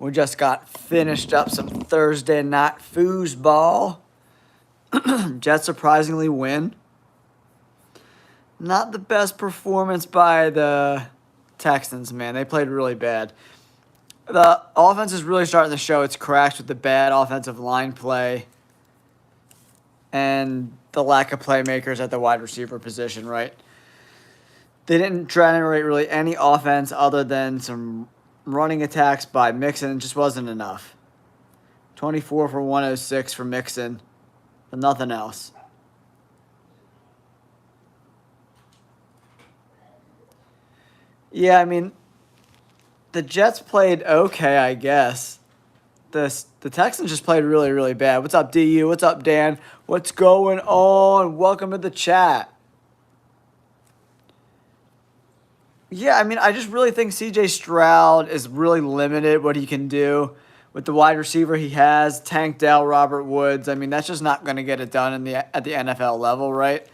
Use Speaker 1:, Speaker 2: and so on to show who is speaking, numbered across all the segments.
Speaker 1: We just got finished up some Thursday night foosball. Jets surprisingly win. Not the best performance by the Texans, man. They played really bad. The offense is really starting to show its cracks with the bad offensive line play and the lack of playmakers at the wide receiver position, right? They didn't generate really any offense other than some running attacks by Mixon. It just wasn't enough. 24 for 106 for Mixon, but nothing else. Yeah, I mean, the Jets played okay, I guess. The Texans just played really, really bad. What's up, DU? What's up, Dan? What's going on? Welcome to the chat. Yeah, I mean, I just really think C.J. Stroud is really limited what he can do with the wide receiver he has. Tank Dell, Robert Woods. I mean, that's just not going to get it done at the NFL level, right?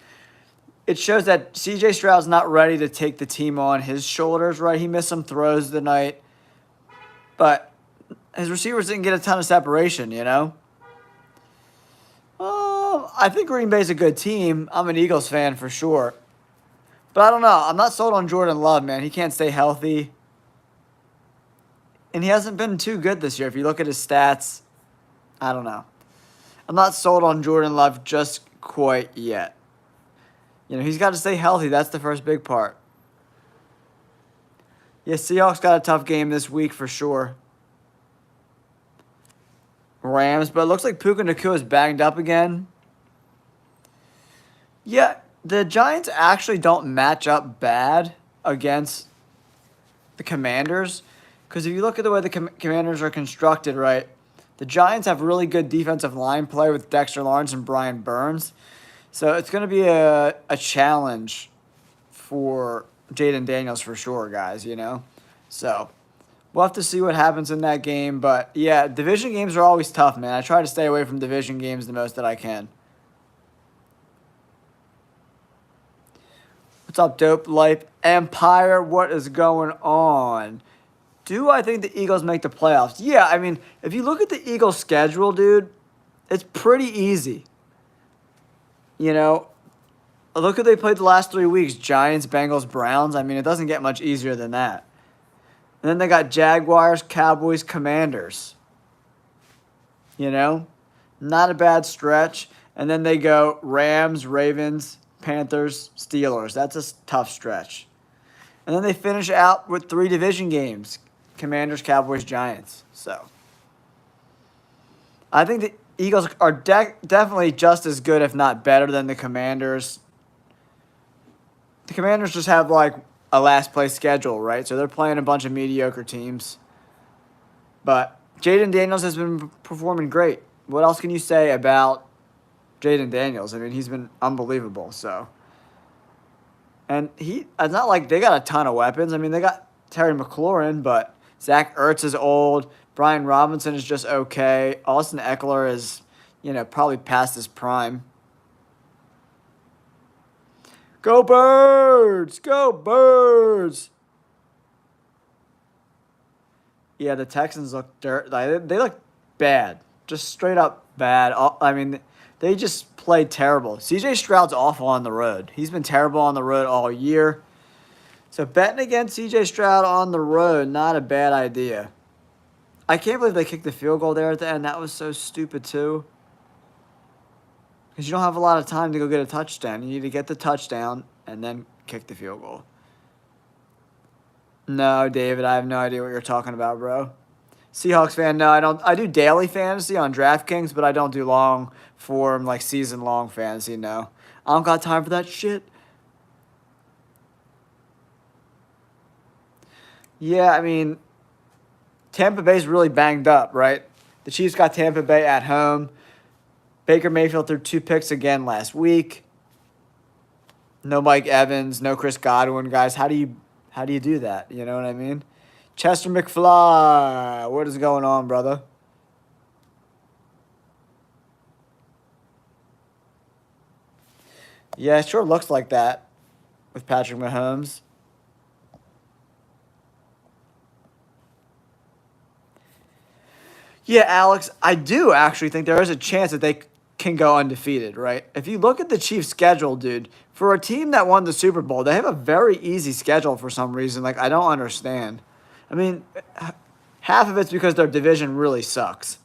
Speaker 1: It shows that C.J. Stroud's not ready to take the team on his shoulders, right? He missed some throws tonight, but his receivers didn't get a ton of separation, you know? I think Green Bay's a good team. I'm an Eagles fan for sure. But I don't know. I'm not sold on Jordan Love, man. He can't stay healthy. And he hasn't been too good this year. If you look at his stats, I don't know. I'm not sold on Jordan Love just quite yet. You know, he's got to stay healthy. That's the first big part. Yeah, Seahawks got a tough game this week for sure. Rams, but it looks like Puka Nacua is banged up again. Yeah, the Giants actually don't match up bad against the Commanders. Because if you look at the way the Commanders are constructed, right, the Giants have really good defensive line play with Dexter Lawrence and Brian Burns. So it's going to be a challenge for Jayden Daniels for sure, guys, you know. So we'll have to see what happens in that game. But, yeah, division games are always tough, man. I try to stay away from division games the most that I can. What's up, Dope Life Empire? What is going on? Do I think the Eagles make the playoffs? Yeah, I mean, if you look at the Eagles' schedule, dude, it's pretty easy. You know, look who they played the last 3 weeks. Giants, Bengals, Browns. I mean, it doesn't get much easier than that. And then they got Jaguars, Cowboys, Commanders. You know, not a bad stretch. And then they go Rams, Ravens, Panthers, Steelers. That's a tough stretch. And then they finish out with 3 division games. Commanders, Cowboys, Giants. So I think the Eagles are definitely just as good, if not better, than the Commanders. The Commanders just have, like, a last-place schedule, right? So they're playing a bunch of mediocre teams. But Jayden Daniels has been performing great. What else can you say about Jayden Daniels? I mean, he's been unbelievable, so. And it's not like they got a ton of weapons. I mean, they got Terry McLaurin, but Zach Ertz is old. Brian Robinson is just okay. Austin Eckler is, you know, probably past his prime. Go Birds! Go Birds! Yeah, the Texans look they look bad. Just straight up bad. I mean, they just played terrible. C.J. Stroud's awful on the road. He's been terrible on the road all year. So betting against C.J. Stroud on the road, not a bad idea. I can't believe they kicked the field goal there at the end. That was so stupid, too. Because you don't have a lot of time to go get a touchdown. You need to get the touchdown and then kick the field goal. No, David, I have no idea what you're talking about, bro. Seahawks fan, no, I don't. I do daily fantasy on DraftKings, but I don't do long form, like season-long fantasy, no. I don't got time for that shit. Yeah, I mean, Tampa Bay's really banged up, right? The Chiefs got Tampa Bay at home. Baker Mayfield threw 2 picks again last week. No Mike Evans, no Chris Godwin, guys. How do you do that? You know what I mean? Chester McFly, what is going on, brother? Yeah, it sure looks like that with Patrick Mahomes. Yeah, Alex, I do actually think there is a chance that they can go undefeated, right? If you look at the Chiefs' schedule, dude, for a team that won the Super Bowl, they have a very easy schedule for some reason. Like, I don't understand. I mean, half of it's because their division really sucks.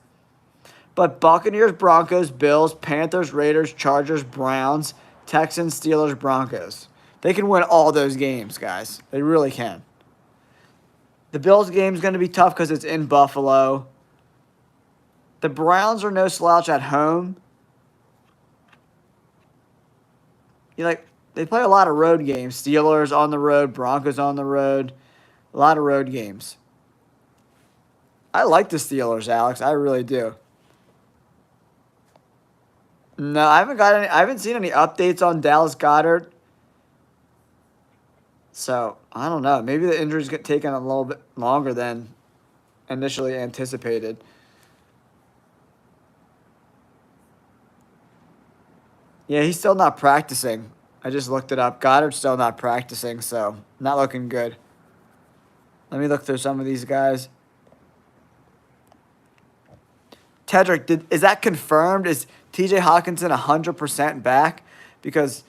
Speaker 1: But Buccaneers, Broncos, Bills, Panthers, Raiders, Chargers, Browns, Texans, Steelers, Broncos. They can win all those games, guys. They really can. The Bills game is going to be tough because it's in Buffalo. The Browns are no slouch at home. You like they play a lot of road games. Steelers on the road, Broncos on the road, a lot of road games. I like the Steelers, Alex. I really do. No, I haven't seen any updates on Dallas Goedert. So I don't know. Maybe the injuries get taken a little bit longer than initially anticipated. Yeah, he's still not practicing. I just looked it up. Goddard's still not practicing, so not looking good. Let me look through some of these guys. Tedrick, is that confirmed? Is TJ Hawkinson 100% back? Because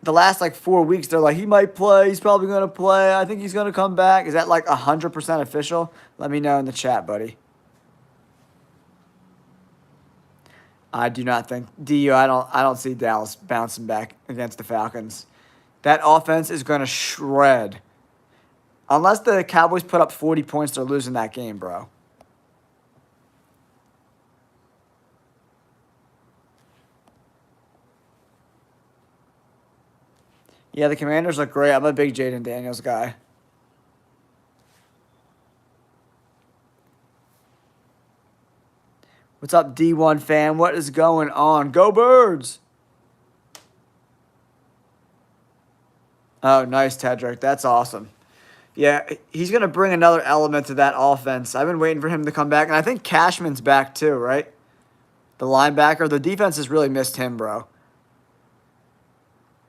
Speaker 1: the last like 4 weeks, they're like, he might play. He's probably going to play. I think he's going to come back. Is that like 100% official? Let me know in the chat, buddy. I do not think I don't see Dallas bouncing back against the Falcons. That offense is going to shred. Unless the Cowboys put up 40 points, they're losing that game, bro. Yeah, the Commanders look great. I'm a big Jayden Daniels guy. What's up, D1 fan? What is going on? Go Birds! Oh, nice, Tedrick. That's awesome. Yeah, he's going to bring another element to that offense. I've been waiting for him to come back, and I think Cashman's back too, right? The linebacker. The defense has really missed him, bro.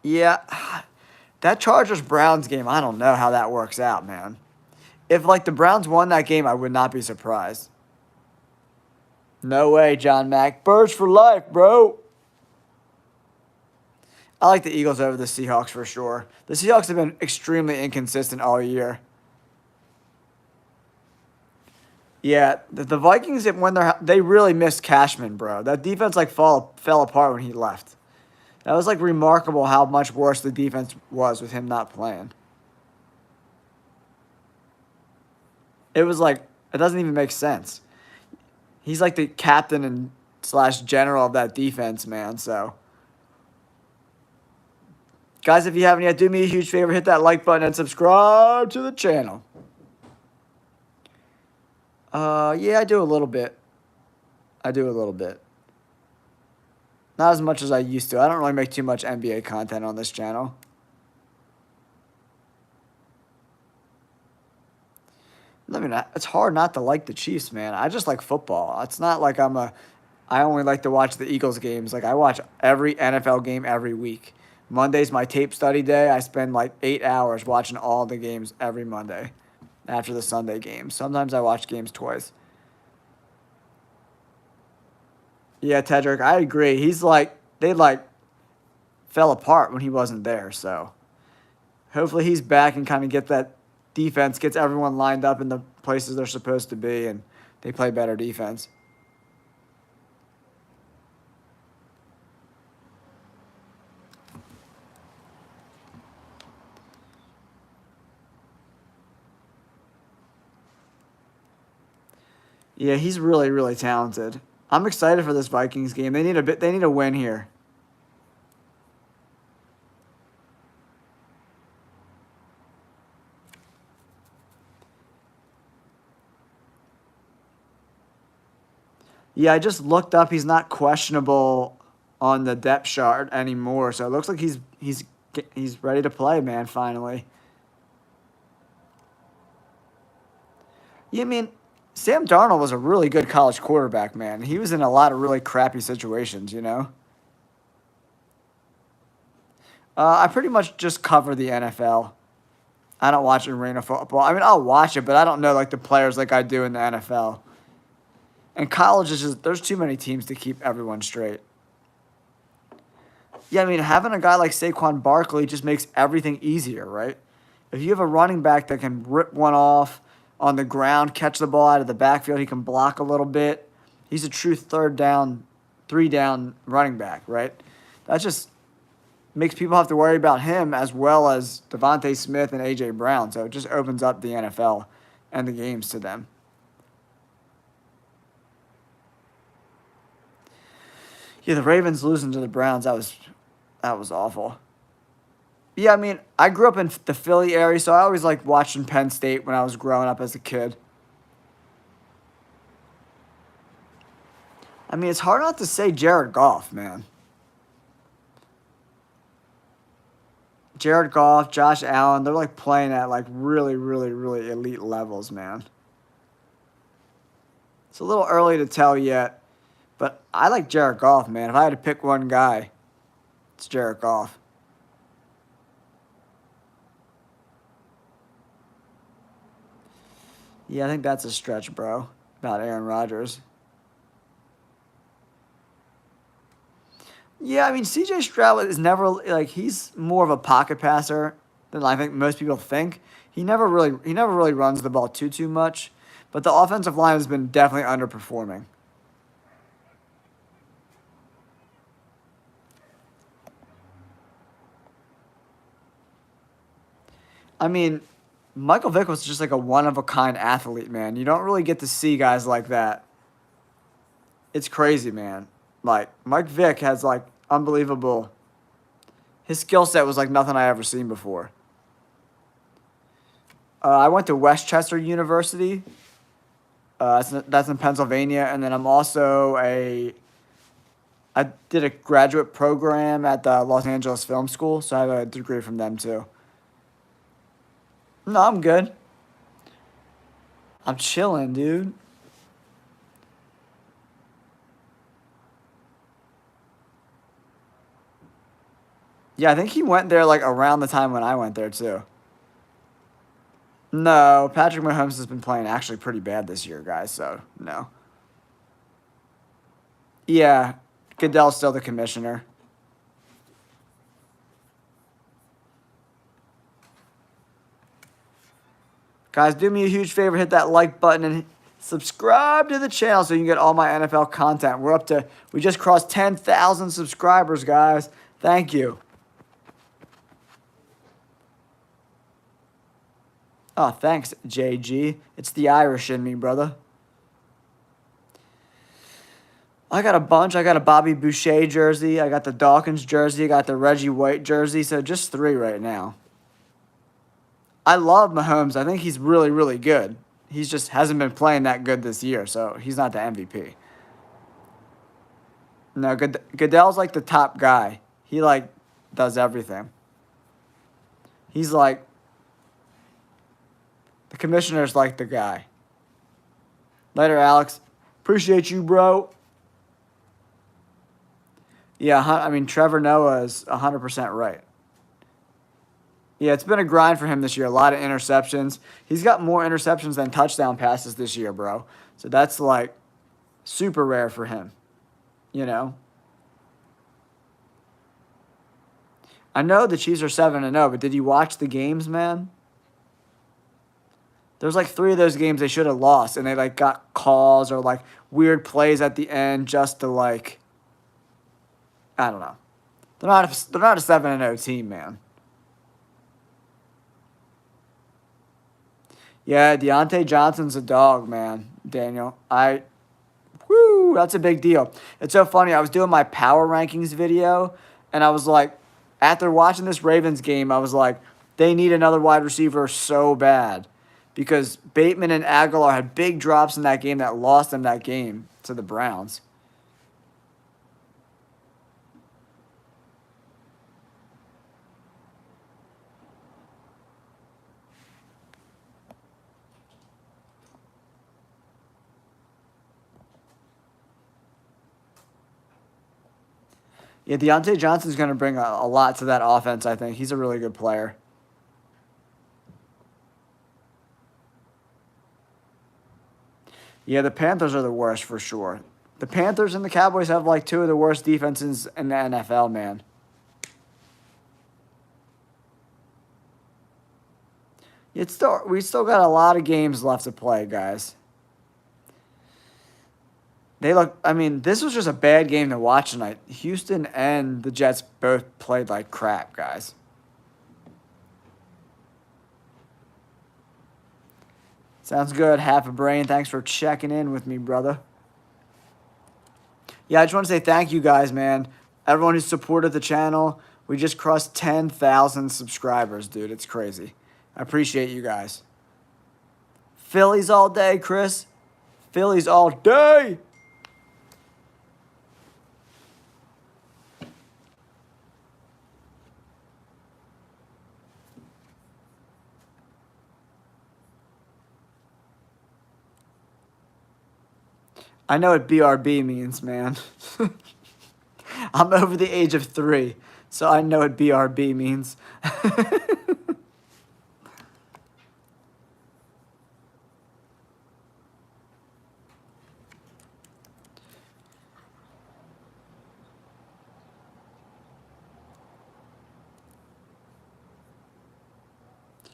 Speaker 1: Yeah, that Chargers-Browns game, I don't know how that works out, man. If, like, the Browns won that game, I would not be surprised. No way, John Mack. Birds for life, bro. I like the Eagles over the Seahawks for sure. The Seahawks have been extremely inconsistent all year. Yeah, the Vikings, when they really missed Cashman, bro. That defense like fell apart when he left. That was like remarkable how much worse the defense was with him not playing. It was like it doesn't even make sense. He's like the captain and / general of that defense, man. So, guys, if you haven't yet, do me a huge favor, hit that like button and subscribe to the channel. Yeah, I do a little bit. I do a little bit. Not as much as I used to. I don't really make too much NBA content on this channel. I mean, it's hard not to like the Chiefs, man. I just like football. It's not like I only like to watch the Eagles games. Like, I watch every NFL game every week. Monday's my tape study day. I spend like 8 hours watching all the games every Monday after the Sunday games. Sometimes I watch games twice. Yeah, Tedrick, I agree. They fell apart when he wasn't there. So hopefully he's back and kind of get that defense, gets everyone lined up in the places they're supposed to be, and they play better defense. Yeah, he's really, really talented. I'm excited for this Vikings game. They need a win here. Yeah, I just looked up. He's not questionable on the depth chart anymore. So it looks like he's ready to play, man, finally. Yeah, I mean, Sam Darnold was a really good college quarterback, man. He was in a lot of really crappy situations, you know? I pretty much just cover the NFL. I don't watch arena football. I mean, I'll watch it, but I don't know like the players like I do in the NFL. And college is just, there's too many teams to keep everyone straight. Yeah, I mean, having a guy like Saquon Barkley just makes everything easier, right? If you have a running back that can rip one off on the ground, catch the ball out of the backfield, he can block a little bit. He's a true third down, three down running back, right? That just makes people have to worry about him as well as Devontae Smith and A.J. Brown. So it just opens up the NFL and the games to them. Yeah, the Ravens losing to the Browns, that was awful. Yeah, I mean, I grew up in the Philly area, so I always liked watching Penn State when I was growing up as a kid. I mean, it's hard not to say Jared Goff, man. Jared Goff, Josh Allen, they're like playing at like really, really, really elite levels, man. It's a little early to tell yet, but I like Jared Goff, man. If I had to pick one guy, it's Jared Goff. Yeah, I think that's a stretch, bro, about Aaron Rodgers. Yeah, I mean, C.J. Stroud is never like he's more of a pocket passer than I think most people think. He never really runs the ball too much, but the offensive line has been definitely underperforming. I mean, Michael Vick was just like a one of a kind athlete, man. You don't really get to see guys like that. It's crazy, man. Like Mike Vick has like unbelievable. His skill set was like nothing I ever seen before. I went to Westchester University. That's in Pennsylvania, and then I did a graduate program at the Los Angeles Film School, so I have a degree from them too. No, I'm good. I'm chilling, dude. Yeah, I think he went there like around the time when I went there too. No, Patrick Mahomes has been playing actually pretty bad this year, guys. So no. Yeah, Goodell's still the commissioner. Guys, do me a huge favor, hit that like button and subscribe to the channel so you can get all my NFL content. We just crossed 10,000 subscribers, guys. Thank you. Oh, thanks, JG. It's the Irish in me, brother. I got a bunch. I got a Bobby Boucher jersey. I got the Dawkins jersey. I got the Reggie White jersey. So just three right now. I love Mahomes. I think he's really, really good. He just hasn't been playing that good this year, so he's not the MVP. No, Goodell's like the top guy. He like does everything. He's like the commissioner's like the guy. Later, Alex. Appreciate you, bro. Yeah, I mean Trevor Noah is 100% right. Yeah, it's been a grind for him this year. A lot of interceptions. He's got more interceptions than touchdown passes this year, bro. So that's like super rare for him, you know? I know the Chiefs are 7-0, but did you watch the games, man? There's like three of those games they should have lost, and they like got calls or like weird plays at the end just to like, I don't know. They're not a 7-0 team, man. Yeah, Deontay Johnson's a dog, man, Daniel. That's a big deal. It's so funny. I was doing my power rankings video, and I was like, after watching this Ravens game, I was like, they need another wide receiver so bad because Bateman and Aguilar had big drops in that game that lost them that game to the Browns. Yeah, Deontay Johnson's going to bring a lot to that offense, I think. He's a really good player. Yeah, the Panthers are the worst for sure. The Panthers and the Cowboys have like two of the worst defenses in the NFL, man. We still got a lot of games left to play, guys. I mean, this was just a bad game to watch tonight. Houston and the Jets both played like crap, guys. Sounds good. Half a brain. Thanks for checking in with me, brother. Yeah, I just want to say thank you guys, man. Everyone who supported the channel. We just crossed 10,000 subscribers, dude. It's crazy. I appreciate you guys. Phillies all day, Chris. Phillies all day. I know what BRB means, man. I'm over the age of 3, so I know what BRB means.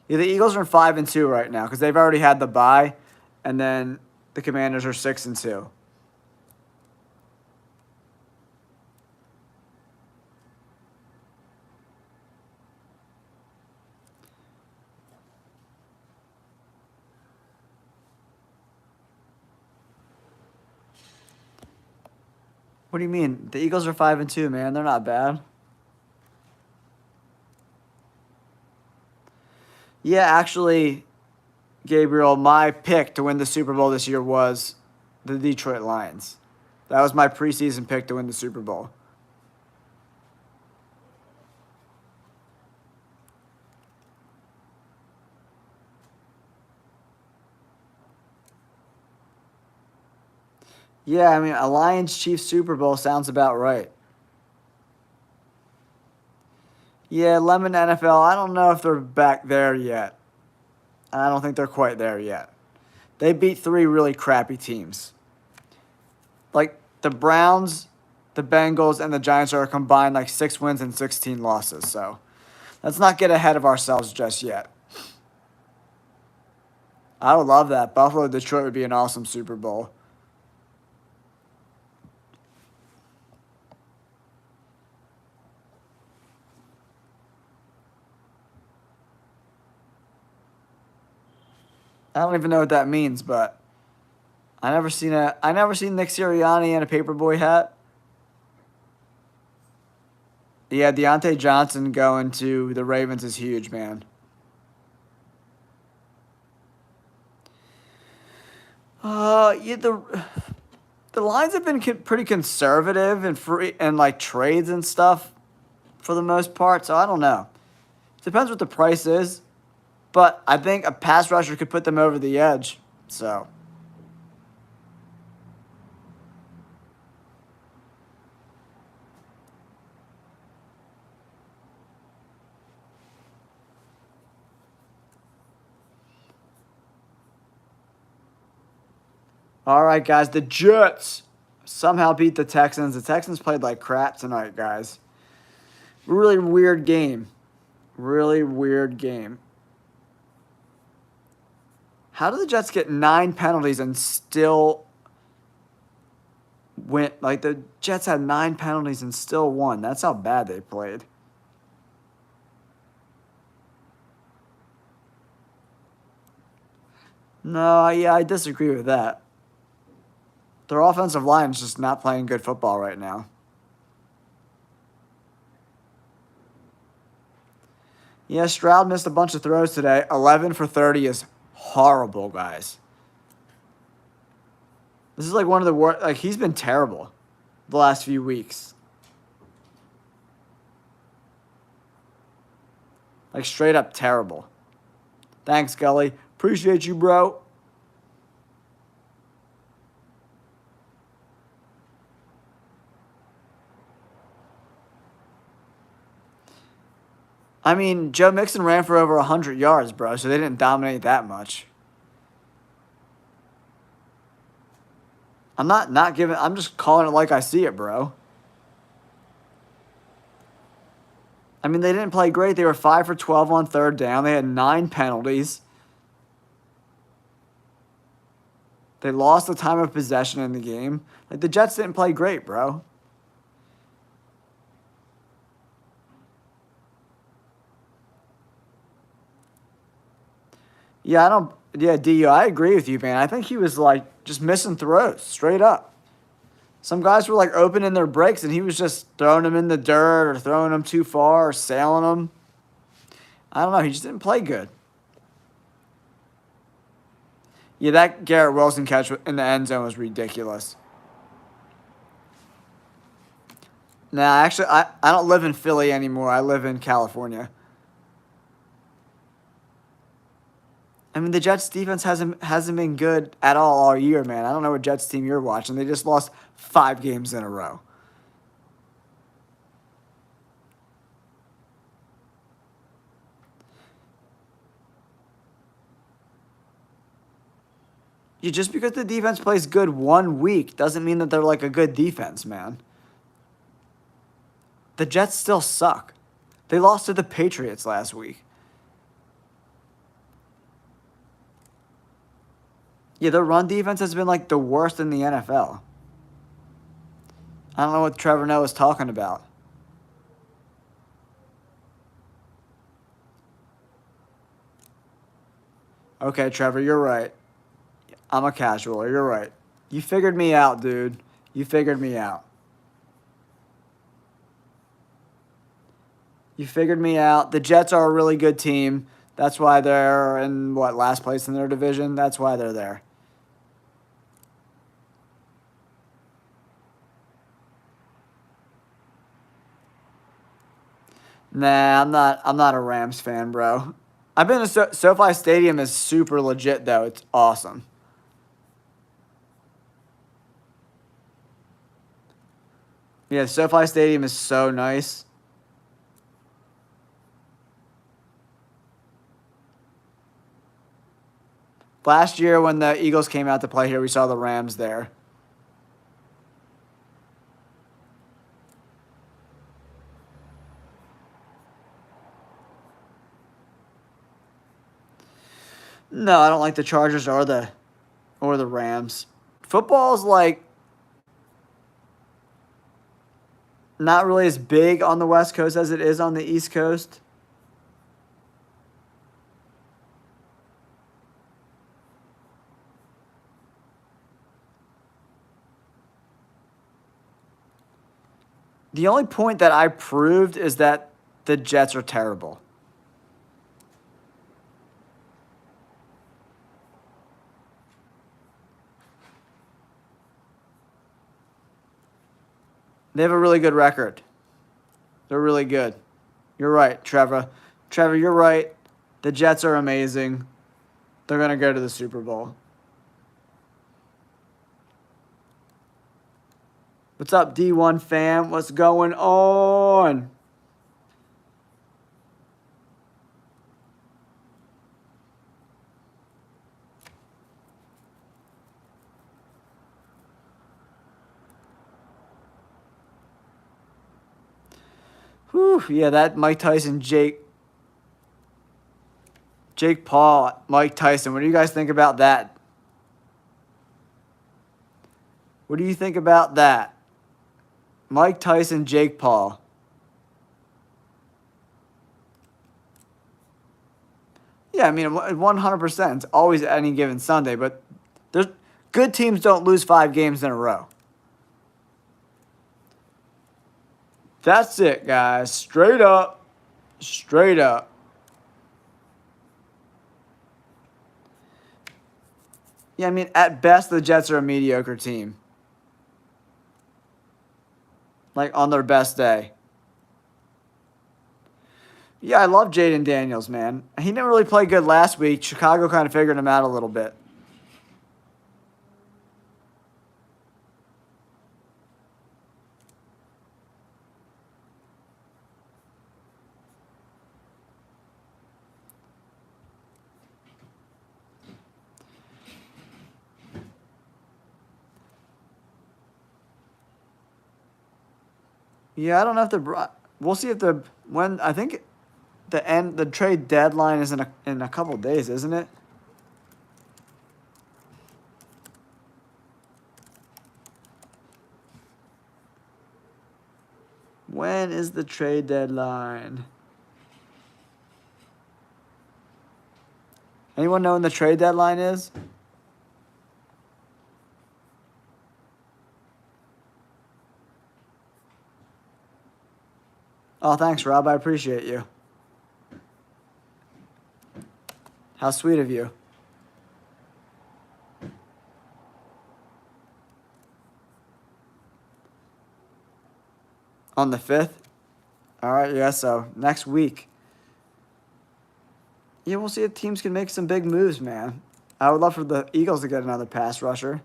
Speaker 1: Yeah, the Eagles are 5-2 right now because they've already had the bye, and then the Commanders are 6-2. What do you mean? The Eagles are 5-2, man. They're not bad. Yeah, actually, Gabriel, my pick to win the Super Bowl this year was the Detroit Lions. That was my preseason pick to win the Super Bowl. Yeah, I mean, a Lions-Chiefs Super Bowl sounds about right. Yeah, Lemon NFL, I don't know if they're back there yet. I don't think they're quite there yet. They beat 3 really crappy teams. Like, the Browns, the Bengals, and the Giants are combined like 6 wins and 16 losses. So, let's not get ahead of ourselves just yet. I would love that. Buffalo-Detroit would be an awesome Super Bowl. I don't even know what that means, but I never seen Nick Sirianni in a paperboy hat. Yeah, Deontay Johnson going to the Ravens is huge, man. Yeah, the Lions have been pretty conservative and free and like trades and stuff for the most part. So I don't know. Depends what the price is. But I think a pass rusher could put them over the edge. So. All right, guys. The Jets somehow beat the Texans. The Texans played like crap tonight, guys. Really weird game. Really weird game. How do the Jets get 9 penalties and still win? Like, the Jets had 9 penalties and still won. That's how bad they played. No, yeah, I disagree with that. Their offensive line is just not playing good football right now. Yeah, Stroud missed a bunch of throws today. 11 for 30 is horrible, guys. This is like one of the worst. Like, he's been terrible the last few weeks. Like, straight up terrible. Thanks, Gully. Appreciate you, bro. I mean, Joe Mixon ran for over 100 yards, bro, so they didn't dominate that much. I'm not giving. I'm just calling it like I see it, bro. I mean, they didn't play great. They were 5 for 12 on third down. They had 9 penalties. They lost the time of possession in the game. Like, the Jets didn't play great, bro. Yeah, I don't. Yeah, DU, I agree with you, man. I think he was like just missing throws straight up. Some guys were like opening their breaks, and he was just throwing them in the dirt or throwing them too far or sailing them. I don't know. He just didn't play good. Yeah, that Garrett Wilson catch in the end zone was ridiculous. Nah, actually, I don't live in Philly anymore. I live in California. I mean, the Jets defense hasn't been good at all year, man. I don't know what Jets team you're watching. They just lost 5 games in a row. You just because the defense plays good one week doesn't mean that they're like a good defense, man. The Jets still suck. They lost to the Patriots last week. Yeah, their run defense has been like the worst in the NFL. I don't know what Trevor Noah is talking about. Okay, Trevor, you're right. I'm a casual. You're right. You figured me out, dude. You figured me out. You figured me out. The Jets are a really good team. That's why they're in, what, last place in their division? That's why they're there. Nah, I'm not a Rams fan, bro. I've been to SoFi Stadium is super legit though. It's awesome. Yeah, SoFi Stadium is so nice. Last year when the Eagles came out to play here, we saw the Rams there. No, I don't like the Chargers or the Rams. Football's like not really as big on the West Coast as it is on the East Coast. The only point that I proved is that the Jets are terrible. They have a really good record. They're really good. You're right, Trevor. Trevor, you're right. The Jets are amazing. They're going to go to the Super Bowl. What's up, D1 fam? What's going on? Whew, yeah, that Mike Tyson, Jake Paul, Mike Tyson. What do you guys think about that? What do you think about that? Mike Tyson, Jake Paul. Yeah, I mean, 100%. It's always any given Sunday, but there's good teams don't lose 5 games in a row. That's it, guys. Straight up. Straight up. Yeah, I mean, at best, the Jets are a mediocre team. Like, on their best day. Yeah, I love Jayden Daniels, man. He didn't really play good last week. Chicago kind of figured him out a little bit. Yeah, I don't know if we'll see if when I think the trade deadline is in a couple days, isn't it? When is the trade deadline? Anyone know when the trade deadline is? Oh, thanks, Rob. I appreciate you. How sweet of you. On the 5th? All right, yeah, so next week. Yeah, we'll see if teams can make some big moves, man. I would love for the Eagles to get another pass rusher.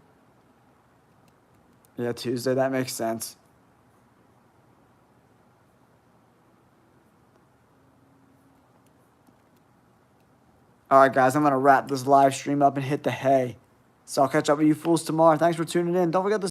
Speaker 1: Yeah, Tuesday, that makes sense. All right, guys, I'm going to wrap this live stream up and hit the hay. So I'll catch up with you fools tomorrow. Thanks for tuning in. Don't forget to